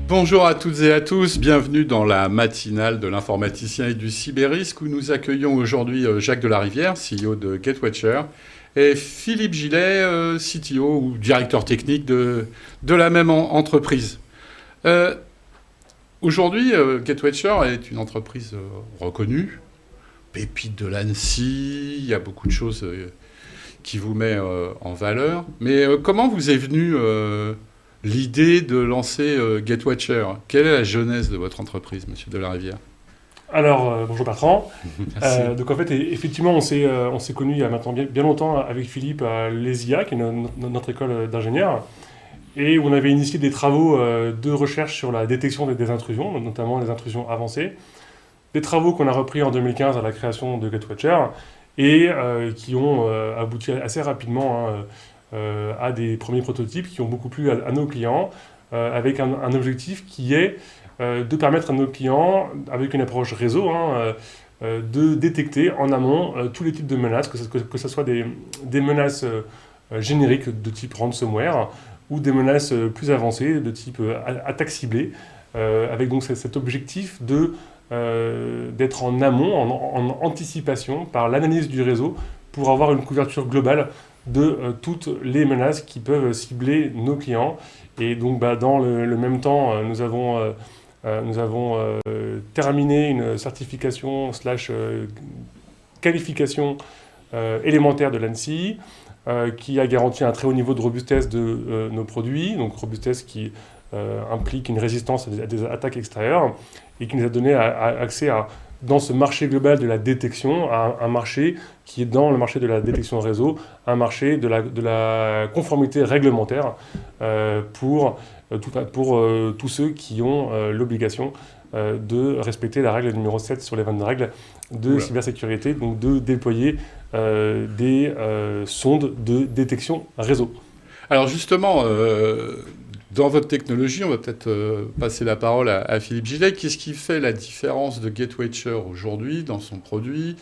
Bonjour à toutes et à tous, bienvenue dans la matinale de l'informaticien et du cyberrisque où nous accueillons aujourd'hui Jacques Delarivière, CEO de GetWatcher, et Philippe Gillet, CTO ou directeur technique de la même entreprise. Aujourd'hui, GetWatcher est une entreprise reconnue, pépite de l'ANSSI, il y a beaucoup de choses qui vous met en valeur. Mais comment vous est venue l'idée de lancer GetWatcher? Quelle est la genèse de votre entreprise, monsieur Delarivière? Alors, bonjour Bertrand. Merci. Donc en fait, effectivement, on s'est connus il y a maintenant bien longtemps avec Philippe à l'ESIA, qui est notre école d'ingénieurs, et où on avait initié des travaux de recherche sur la détection des intrusions, notamment les intrusions avancées. Des travaux qu'on a repris en 2015 à la création de GetWatcher, et qui ont abouti assez rapidement à des premiers prototypes qui ont beaucoup plu à nos clients, avec un objectif qui est de permettre à nos clients, avec une approche réseau, de détecter en amont tous les types de menaces, que ce soit des menaces génériques de type ransomware ou des menaces plus avancées de type attaque ciblée, avec donc cet objectif d'être en amont, en anticipation, par l'analyse du réseau, pour avoir une couverture globale de toutes les menaces qui peuvent cibler nos clients. Et donc dans le même temps, nous avons terminé une certification slash qualification élémentaire de l'ANSSI qui a garanti un très haut niveau de robustesse de nos produits, donc robustesse qui implique une résistance à des attaques extérieures et qui nous a donné accès dans ce marché global de la détection, à un marché qui est dans le marché de la détection réseau, un marché de la conformité réglementaire pour tous ceux qui ont l'obligation de respecter la règle numéro 7 sur les 22 règles de cybersécurité, donc de déployer des sondes de détection réseau. Alors justement, dans votre technologie, on va peut-être passer la parole à Philippe Gillet. Qu'est-ce qui fait la différence de GetWatcher aujourd'hui dans son produit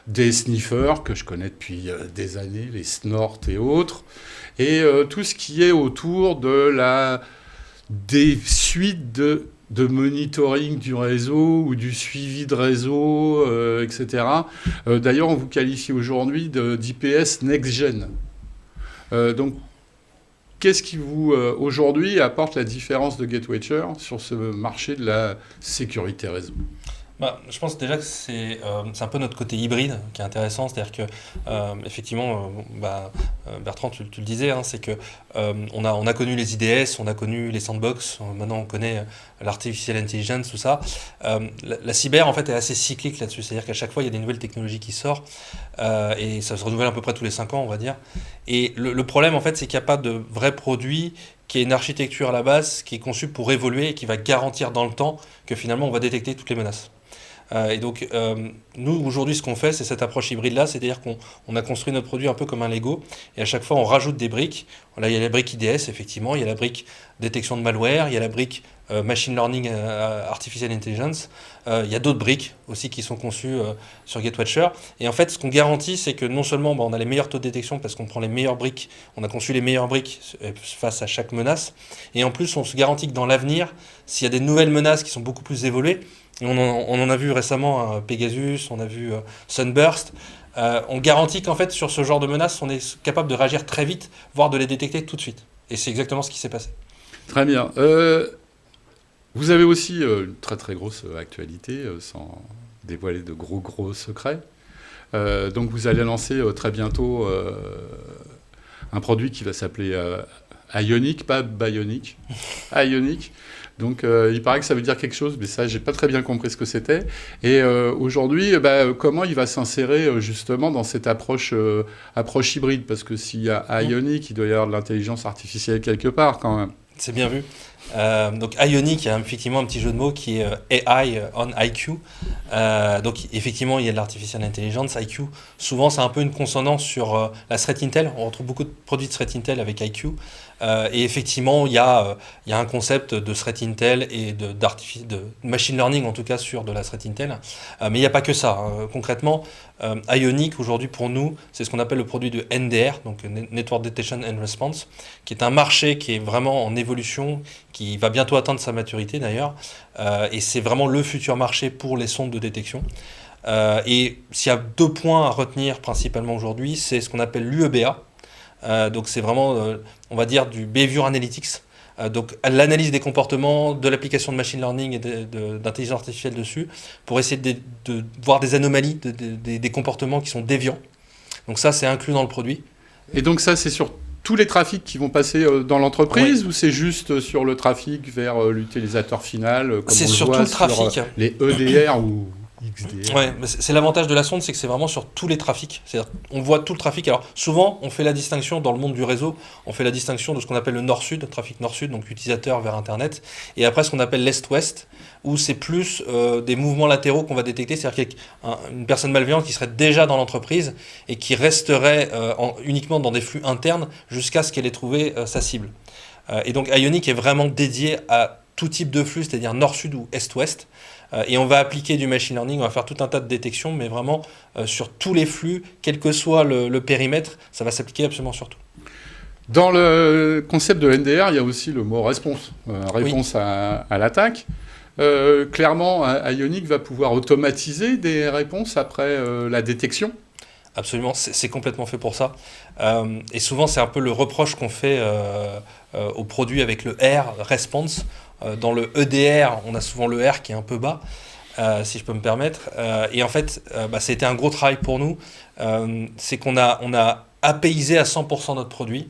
des sniffers que je connais depuis des années, les Snort et autres, et tout ce qui est autour des suites de monitoring du réseau ou du suivi de réseau, etc. D'ailleurs, on vous qualifie aujourd'hui d'IPS Next-Gen. Donc, qu'est-ce qui vous, aujourd'hui, apporte la différence de GetWatcher sur ce marché de la sécurité réseau? Je pense déjà que c'est un peu notre côté hybride qui est intéressant, c'est-à-dire que effectivement, Bertrand, tu le disais, c'est que on a connu les IDS, on a connu les sandbox, maintenant on connaît l'artificial intelligence, tout ça. La cyber en fait est assez cyclique là-dessus, c'est-à-dire qu'à chaque fois il y a des nouvelles technologies qui sortent et ça se renouvelle à peu près tous les 5 ans, on va dire. Et le problème en fait, c'est qu'il n'y a pas de vrai produit qui est une architecture à la base qui est conçue pour évoluer et qui va garantir dans le temps que finalement on va détecter toutes les menaces. Et donc, nous, aujourd'hui, ce qu'on fait, c'est cette approche hybride-là, c'est-à-dire qu'on a construit notre produit un peu comme un Lego, et à chaque fois, on rajoute des briques. Là, il y a la brique IDS, effectivement, il y a la brique détection de malware, il y a la brique machine learning, artificial intelligence, il y a d'autres briques aussi qui sont conçues sur GetWatcher. Et en fait, ce qu'on garantit, c'est que non seulement on a les meilleurs taux de détection parce qu'on prend les meilleures briques, on a conçu les meilleures briques face à chaque menace, et en plus, on se garantit que dans l'avenir, s'il y a des nouvelles menaces qui sont beaucoup plus évoluées, et on en a vu récemment Pegasus, on a vu Sunburst. On garantit qu'en fait, sur ce genre de menaces, on est capable de réagir très vite, voire de les détecter tout de suite. Et c'est exactement ce qui s'est passé. Très bien. Vous avez aussi une très très grosse actualité, sans dévoiler de gros secrets. Donc vous allez lancer très bientôt un produit qui va s'appeler Ionic, pas Bionic. Ionic. Donc il paraît que ça veut dire quelque chose, mais ça, j'ai pas très bien compris ce que c'était. Et aujourd'hui, comment il va s'insérer justement dans cette approche hybride? Parce que s'il y a Ionic, il doit y avoir de l'intelligence artificielle quelque part quand même. C'est bien vu. Donc Ionic, il y a effectivement un petit jeu de mots qui est AI on IQ. Donc effectivement, il y a de l'artificial intelligence, IQ. Souvent, c'est un peu une consonance sur la threat intel. On retrouve beaucoup de produits de threat intel avec IQ. Et effectivement, il y a un concept de threat intel et de machine learning, en tout cas sur de la threat intel. Mais il n'y a pas que ça. Concrètement, Ionic, aujourd'hui, pour nous, c'est ce qu'on appelle le produit de NDR, donc Network Detection and Response, qui est un marché qui est vraiment en évolution, qui va bientôt atteindre sa maturité d'ailleurs, et c'est vraiment le futur marché pour les sondes de détection. Et s'il y a 2 points à retenir principalement aujourd'hui, c'est ce qu'on appelle l'UEBA. Donc c'est vraiment, on va dire, du Behavior Analytics. Donc l'analyse des comportements, de l'application de machine learning et d'intelligence artificielle dessus, pour essayer de voir des anomalies, des comportements qui sont déviants. Donc ça, c'est inclus dans le produit. Et donc ça, c'est sur tous les trafics qui vont passer dans l'entreprise, ou c'est juste sur le trafic vers l'utilisateur final, comme c'est on le sur voit tout le trafic. sur les EDR ou XDR? Ouais, c'est l'avantage de la sonde, c'est que c'est vraiment sur tous les trafics. C'est-à-dire, on voit tout le trafic. Alors souvent, on fait la distinction dans le monde du réseau, on fait la distinction de ce qu'on appelle le nord-sud, trafic nord-sud, donc utilisateur vers Internet, et après ce qu'on appelle l'est-ouest, où c'est plus des mouvements latéraux qu'on va détecter, c'est-à-dire qu'une personne malveillante qui serait déjà dans l'entreprise et qui resterait uniquement dans des flux internes jusqu'à ce qu'elle ait trouvé sa cible. Et donc Ionic est vraiment dédié à tout type de flux, c'est-à-dire nord-sud ou est-ouest. Et on va appliquer du machine learning, on va faire tout un tas de détections, mais vraiment sur tous les flux, quel que soit le périmètre, ça va s'appliquer absolument sur tout. Dans le concept de NDR, il y a aussi le mot réponse, réponse Oui. à l'attaque. Clairement, Ionic va pouvoir automatiser des réponses après la détection. Absolument, c'est complètement fait pour ça. Et souvent, c'est un peu le reproche qu'on fait aux produits avec le R, response. Dans le EDR, on a souvent le R qui est un peu bas, si je peux me permettre. Et en fait, c'était un gros travail pour nous. C'est qu'on a apaisé à 100% notre produit,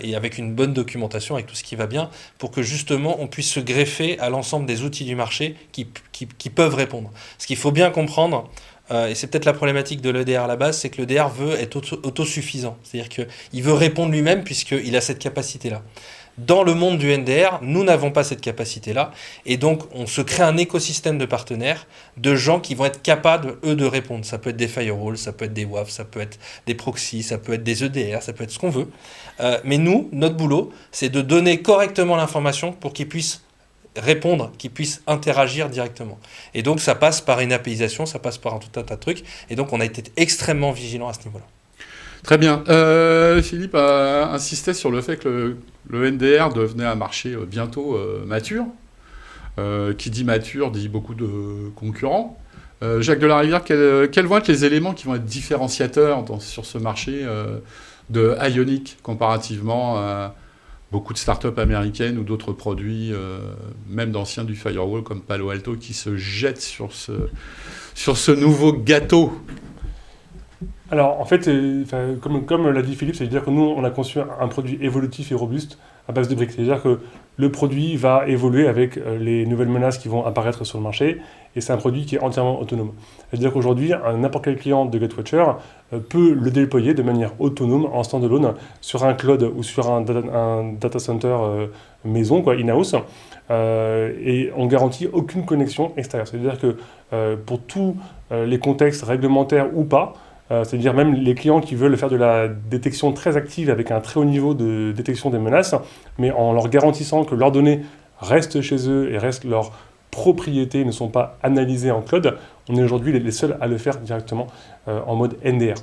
et avec une bonne documentation, avec tout ce qui va bien, pour que justement on puisse se greffer à l'ensemble des outils du marché qui peuvent répondre. Ce qu'il faut bien comprendre, et c'est peut-être la problématique de l'EDR à la base, c'est que l'EDR veut être autosuffisant. C'est-à-dire qu'il veut répondre lui-même puisqu'il a cette capacité-là. Dans le monde du NDR, nous n'avons pas cette capacité-là, et donc on se crée un écosystème de partenaires, de gens qui vont être capables, eux, de répondre. Ça peut être des firewalls, ça peut être des WAF, ça peut être des proxys, ça peut être des EDR, ça peut être ce qu'on veut. Mais nous, notre boulot, c'est de donner correctement l'information pour qu'ils puissent répondre, qu'ils puissent interagir directement. Et donc ça passe par une APIisation, ça passe par tout un tas de trucs, et donc on a été extrêmement vigilant à ce niveau-là. Très bien. Philippe a insisté sur le fait que le NDR devenait un marché bientôt mature. Qui dit mature dit beaucoup de concurrents. Jacques Delarivière, quels vont être les éléments qui vont être différenciateurs sur ce marché de Ionic comparativement à beaucoup de startups américaines ou d'autres produits, même d'anciens du firewall comme Palo Alto, qui se jettent sur ce nouveau gâteau? Alors, en fait, comme l'a dit Philippe, c'est-à-dire que nous, on a conçu un produit évolutif et robuste à base de briques. C'est-à-dire que le produit va évoluer avec les nouvelles menaces qui vont apparaître sur le marché, et c'est un produit qui est entièrement autonome. C'est-à-dire qu'aujourd'hui, n'importe quel client de GetWatcher peut le déployer de manière autonome, en standalone, sur un cloud ou sur un data center maison, in-house, et on garantit aucune connexion extérieure. C'est-à-dire que pour tous les contextes réglementaires ou pas, c'est-à-dire même les clients qui veulent faire de la détection très active avec un très haut niveau de détection des menaces, mais en leur garantissant que leurs données restent chez eux et restent leur propriété, ne sont pas analysées en cloud, on est aujourd'hui les seuls à le faire directement en mode NDR.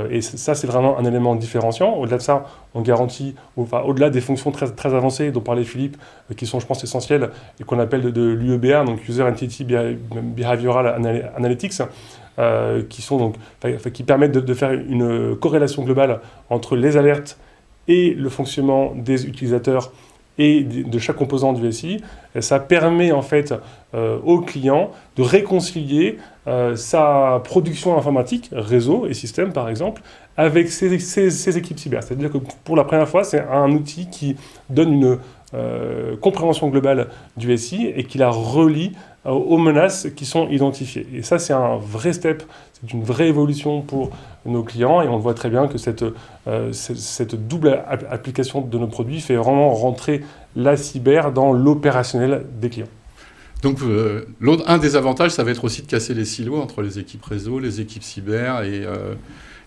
Et ça, c'est vraiment un élément différenciant. Au-delà de ça, on garantit, au-delà des fonctions très, très avancées dont parlait Philippe, qui sont, je pense, essentielles, et qu'on appelle de l'UEBA, donc User Entity Behavioral Analytics, qui permettent de faire une corrélation globale entre les alertes et le fonctionnement des utilisateurs et de chaque composant du SI. Ça permet en fait au client de réconcilier sa production informatique, réseau et système par exemple, avec ses équipes cyber. C'est-à-dire que pour la première fois, c'est un outil qui donne une compréhension globale du SI et qui la relie aux menaces qui sont identifiées. Et ça, c'est un vrai step, c'est une vraie évolution pour nos clients, et on voit très bien que cette double application de nos produits fait vraiment rentrer la cyber dans l'opérationnel des clients. Donc, un des avantages, ça va être aussi de casser les silos entre les équipes réseau, les équipes cyber,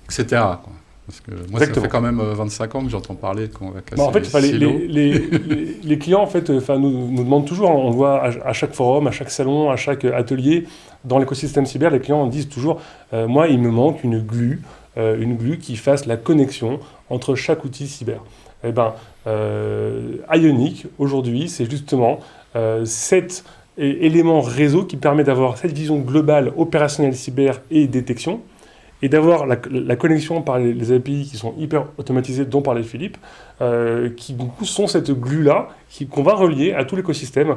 etc. quoi. Parce que moi, ça fait quand même 25 ans que j'entends parler qu'on va casser les clients en fait, nous demandent toujours, on voit à chaque forum, à chaque salon, à chaque atelier, dans l'écosystème cyber, les clients disent toujours moi, il me manque une glue qui fasse la connexion entre chaque outil cyber. Eh bien, Ionic, aujourd'hui, c'est justement cet élément réseau qui permet d'avoir cette vision globale opérationnelle cyber et détection, et d'avoir la connexion par les API qui sont hyper automatisées, dont parlait Philippe, qui du coup sont cette glue-là qu'on va relier à tout l'écosystème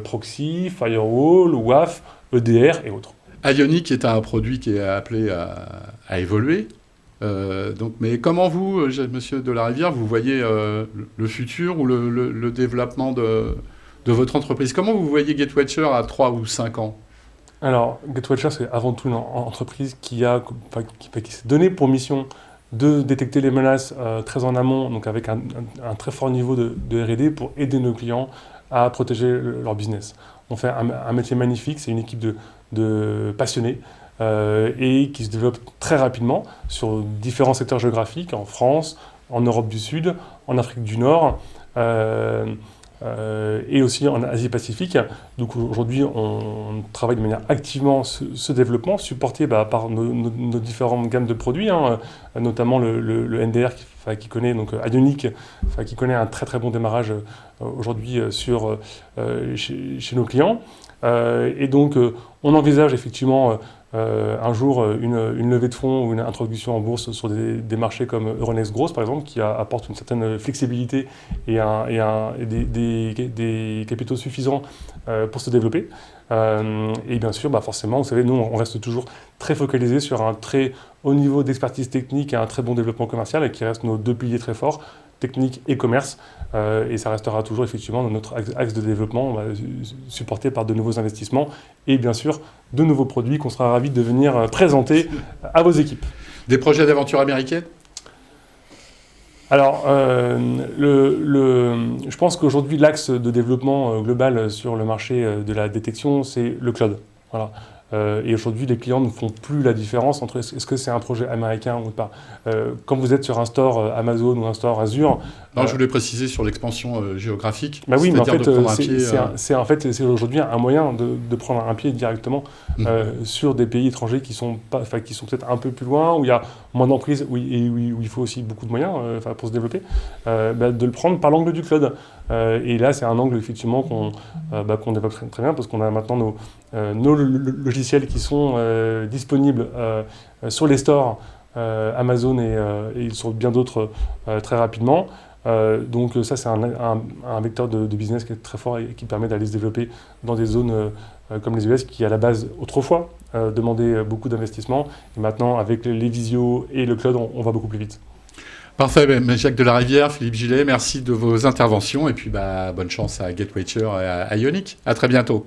proxy, firewall, WAF, EDR et autres. Ionic est un produit qui est appelé à évoluer. Mais comment vous, monsieur Delarivière, vous voyez le futur ou le développement de votre entreprise? Comment vous voyez Gatewatcher à 3 ou 5 ans? Alors, Gatewatcher, c'est avant tout une entreprise qui s'est donnée pour mission de détecter les menaces très en amont, donc avec un très fort niveau de R&D pour aider nos clients à protéger leur business. On fait un métier magnifique, c'est une équipe de passionnés et qui se développe très rapidement sur différents secteurs géographiques, en France, en Europe du Sud, en Afrique du Nord, et aussi en Asie-Pacifique. Donc aujourd'hui, on travaille de manière activement ce développement, supporté par nos différentes gammes de produits, notamment le NDR qui connaît, donc Ionic, qui connaît un très très bon démarrage aujourd'hui chez nos clients. Et donc on envisage effectivement un jour une levée de fonds ou une introduction en bourse sur des marchés comme Euronext Growth par exemple, qui apporte une certaine flexibilité et des capitaux suffisants pour se développer. Et bien sûr, forcément, vous savez, nous on reste toujours très focalisé sur un très haut niveau d'expertise technique et un très bon développement commercial, et qui restent nos deux piliers très forts, technique et commerce, et ça restera toujours effectivement dans notre axe de développement, supporté par de nouveaux investissements et bien sûr de nouveaux produits qu'on sera ravis de venir présenter à vos équipes. Des projets d'aventure américaine? Alors, je pense qu'aujourd'hui l'axe de développement global sur le marché de la détection, c'est le cloud. Voilà. Et aujourd'hui, les clients ne font plus la différence entre est-ce que c'est un projet américain ou pas. Quand vous êtes sur un store Amazon ou un store Azure... Non, je voulais préciser sur l'expansion géographique. Oui, mais en fait, c'est aujourd'hui un moyen de prendre un pied directement sur des pays étrangers qui sont peut-être un peu plus loin, où il y a moins d'emprises, où il faut aussi beaucoup de moyens pour se développer, de le prendre par l'angle du cloud. Et là, c'est un angle effectivement qu'on développe très bien, parce qu'on a maintenant nos logiciels qui sont disponibles sur les stores Amazon et sur bien d'autres très rapidement. Donc ça, c'est un vecteur de business qui est très fort et qui permet d'aller se développer dans des zones comme les US, qui à la base, autrefois, demandaient beaucoup d'investissement. Et maintenant, avec les visios et le cloud, on va beaucoup plus vite. Parfait, Jacques Delarivière, Philippe Gillet, merci de vos interventions, et puis bonne chance à Gatewatcher et à Ionic. À très bientôt.